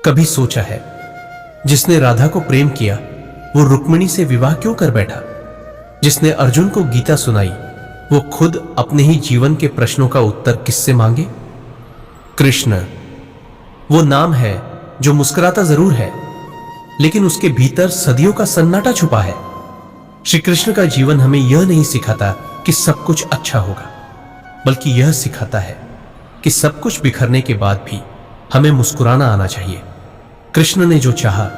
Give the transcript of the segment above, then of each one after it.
कभी सोचा है जिसने राधा को प्रेम किया वो रुक्मिणी से विवाह क्यों कर बैठा? जिसने अर्जुन को गीता सुनाई वो खुद अपने ही जीवन के प्रश्नों का उत्तर किससे मांगे? कृष्ण वो नाम है जो मुस्कुराता जरूर है लेकिन उसके भीतर सदियों का सन्नाटा छुपा है। श्री कृष्ण का जीवन हमें यह नहीं सिखाता कि सब कुछ अच्छा होगा, बल्कि यह सिखाता है कि सब कुछ बिखरने के बाद भी हमें मुस्कुराना आना चाहिए। कृष्ण ने जो चाहा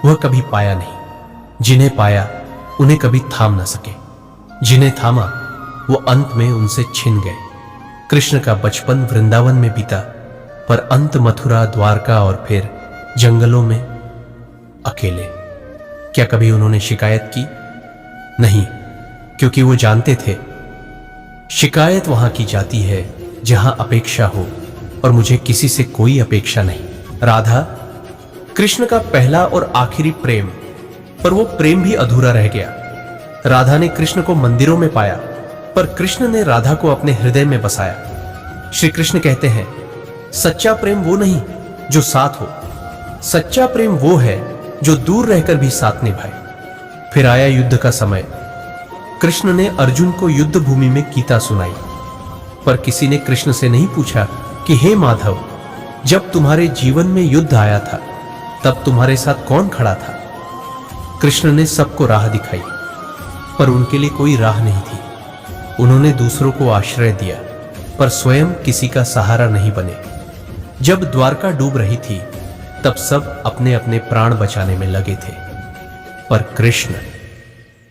वह कभी पाया नहीं, जिन्हें पाया उन्हें कभी थाम न सके, जिन्हें थामा वो अंत में उनसे छिन गए। कृष्ण का बचपन वृंदावन में बीता, पर अंत मथुरा, द्वारका और फिर जंगलों में अकेले। क्या कभी उन्होंने शिकायत की? नहीं, क्योंकि वो जानते थे शिकायत वहां की जाती है जहां अपेक्षा हो, और मुझे किसी से कोई अपेक्षा नहीं। राधा कृष्ण का पहला और आखिरी प्रेम, पर वो प्रेम भी अधूरा रह गया। राधा ने कृष्ण को मंदिरों में पाया, पर कृष्ण ने राधा को अपने हृदय में बसाया। श्री कृष्ण कहते हैं सच्चा प्रेम वो नहीं जो साथ हो, सच्चा प्रेम वो है जो दूर रहकर भी साथ निभाए। फिर आया युद्ध का समय। कृष्ण ने अर्जुन को युद्ध भूमि में गीता सुनाई, पर किसी ने कृष्ण से नहीं पूछा कि हे माधव, जब तुम्हारे जीवन में युद्ध आया था तब तुम्हारे साथ कौन खड़ा था? कृष्ण ने सबको राह दिखाई, पर उनके लिए कोई राह नहीं थी। उन्होंने दूसरों को आश्रय दिया, पर स्वयं किसी का सहारा नहीं बने। जब द्वारका डूब रही थी तब सब अपने अपने प्राण बचाने में लगे थे, पर कृष्ण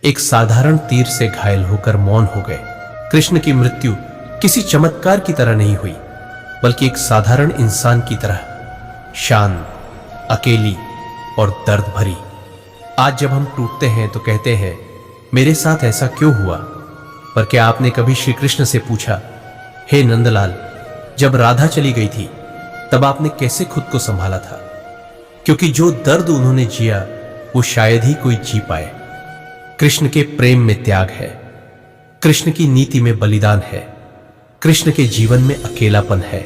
एक साधारण तीर से घायल होकर मौन हो गए। कृष्ण की मृत्यु किसी चमत्कार की तरह नहीं हुई, बल्कि एक साधारण इंसान की तरह, शांत, अकेली और दर्द भरी। आज जब हम टूटते हैं तो कहते हैं मेरे साथ ऐसा क्यों हुआ? पर क्या आपने कभी श्री कृष्ण से पूछा, हे नंदलाल, जब राधा चली गई थी तब आपने कैसे खुद को संभाला था? क्योंकि जो दर्द उन्होंने जिया वो शायद ही कोई जी पाए। कृष्ण के प्रेम में त्याग है, कृष्ण की नीति में बलिदान है, कृष्ण के जीवन में अकेलापन है,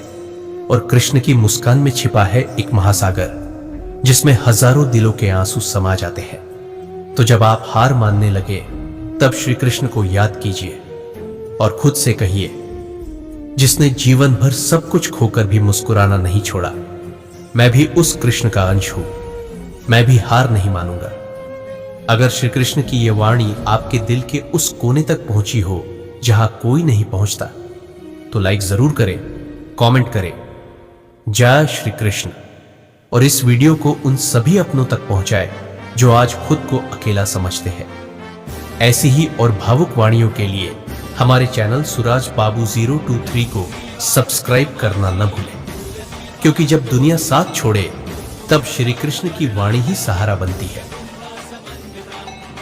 और कृष्ण की मुस्कान में छिपा है एक महासागर जिसमें हजारों दिलों के आंसू समा जाते हैं। तो जब आप हार मानने लगे तब श्री कृष्ण को याद कीजिए और खुद से कहिए, जिसने जीवन भर सब कुछ खोकर भी मुस्कुराना नहीं छोड़ा, मैं भी उस कृष्ण का अंश हूं, मैं भी हार नहीं मानूंगा। अगर श्री कृष्ण की यह वाणी आपके दिल के उस कोने तक पहुंची हो जहां कोई नहीं पहुंचता, तो लाइक जरूर करें, कमेंट करें, जय श्री कृष्ण, और इस वीडियो को उन सभी अपनों तक पहुंचाए जो आज खुद को अकेला समझते हैं। ऐसी ही और भावुक वाणियों के लिए हमारे चैनल सुराज बाबू 023 को सब्सक्राइब करना न भूलें, क्योंकि जब दुनिया साथ छोड़े तब श्री कृष्ण की वाणी ही सहारा बनती है।